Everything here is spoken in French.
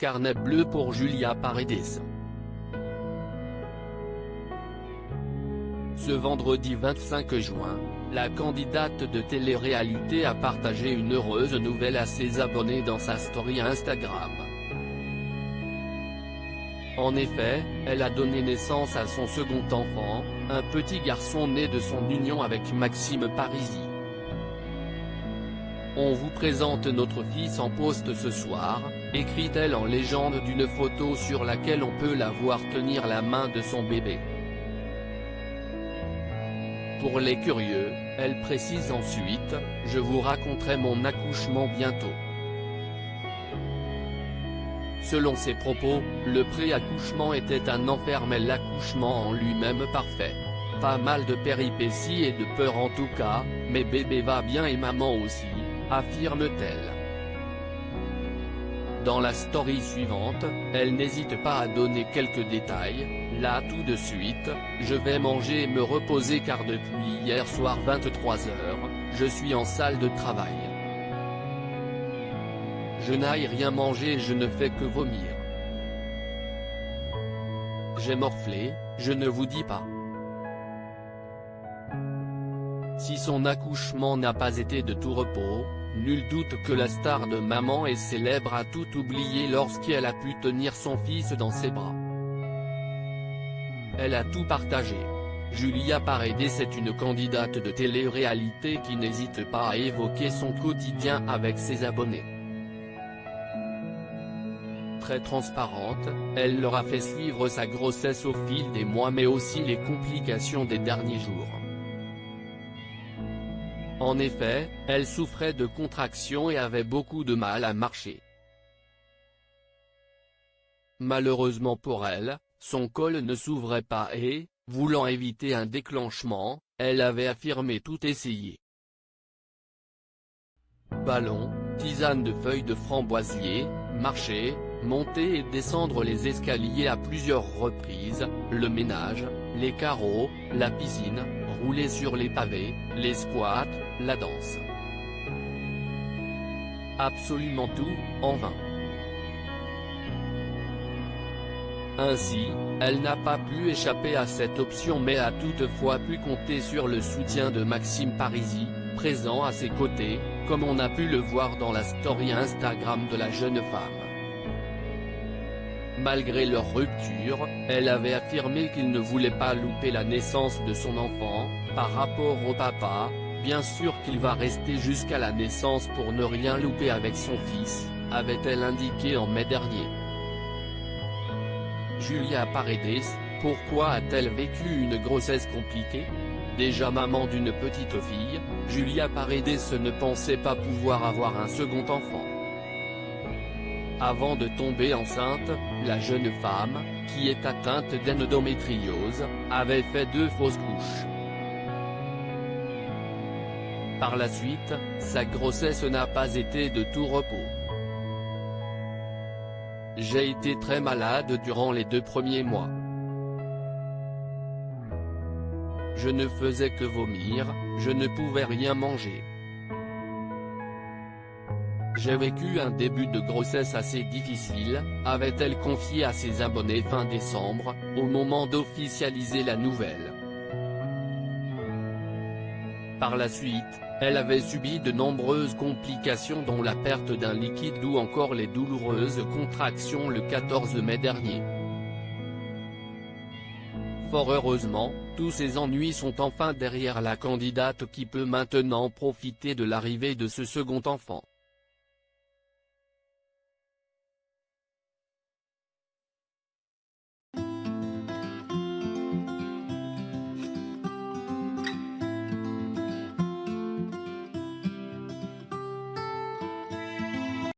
carnet bleu pour Julia Paredes. Ce vendredi 25 juin, la candidate de télé-réalité a partagé une heureuse nouvelle à ses abonnés dans sa story Instagram. En effet, elle a donné naissance à son second enfant, un petit garçon né de son union avec Maxime Parisi. On vous présente notre fils en poste ce soir, écrit-elle en légende d'une photo sur laquelle on peut la voir tenir la main de son bébé. Pour les curieux, elle précise ensuite, « Je vous raconterai mon accouchement bientôt ». Selon ses propos, le pré-accouchement était un enfer mais l'accouchement en lui-même parfait. Pas mal de péripéties et de peur en tout cas, mais bébé va bien et maman aussi, affirme-t-elle. Dans la story suivante, elle n'hésite pas à donner quelques détails. Là tout de suite, je vais manger et me reposer car depuis hier soir 23h, je suis en salle de travail. Je n'aille rien manger et je ne fais que vomir. J'ai morflé, je ne vous dis pas. Si son accouchement n'a pas été de tout repos, nul doute que la star de maman est célèbre a tout oublié lorsqu'elle a pu tenir son fils dans ses bras. Elle a tout partagé. Julia Paredes est une candidate de télé-réalité qui n'hésite pas à évoquer son quotidien avec ses abonnés. Très transparente, elle leur a fait suivre sa grossesse au fil des mois mais aussi les complications des derniers jours. En effet, elle souffrait de contractions et avait beaucoup de mal à marcher. Malheureusement pour elle, son col ne s'ouvrait pas et, voulant éviter un déclenchement, elle avait affirmé tout essayer. Ballon, tisane de feuilles de framboisier, marcher, monter et descendre les escaliers à plusieurs reprises, le ménage, les carreaux, la piscine, rouler sur les pavés, les squats, la danse. Absolument tout, en vain. Ainsi, elle n'a pas pu échapper à cette option mais a toutefois pu compter sur le soutien de Maxime Parisi, présent à ses côtés, comme on a pu le voir dans la story Instagram de la jeune femme. Malgré leur rupture, elle avait affirmé qu'il ne voulait pas louper la naissance de son enfant. Par rapport au papa, bien sûr qu'il va rester jusqu'à la naissance pour ne rien louper avec son fils, avait-elle indiqué en mai dernier. Julia Paredes, pourquoi a-t-elle vécu une grossesse compliquée? Déjà maman d'une petite fille, Julia Paredes ne pensait pas pouvoir avoir un second enfant. Avant de tomber enceinte, la jeune femme, qui est atteinte d'endométriose, avait fait 2 fausses couches. Par la suite, sa grossesse n'a pas été de tout repos. J'ai été très malade durant les 2 premiers mois. Je ne faisais que vomir, je ne pouvais rien manger. J'ai vécu un début de grossesse assez difficile, avait-elle confié à ses abonnés fin décembre, au moment d'officialiser la nouvelle. Par la suite, elle avait subi de nombreuses complications dont la perte d'un liquide ou encore les douloureuses contractions le 14 mai dernier. Fort heureusement, tous ces ennuis sont enfin derrière la candidate qui peut maintenant profiter de l'arrivée de ce second enfant.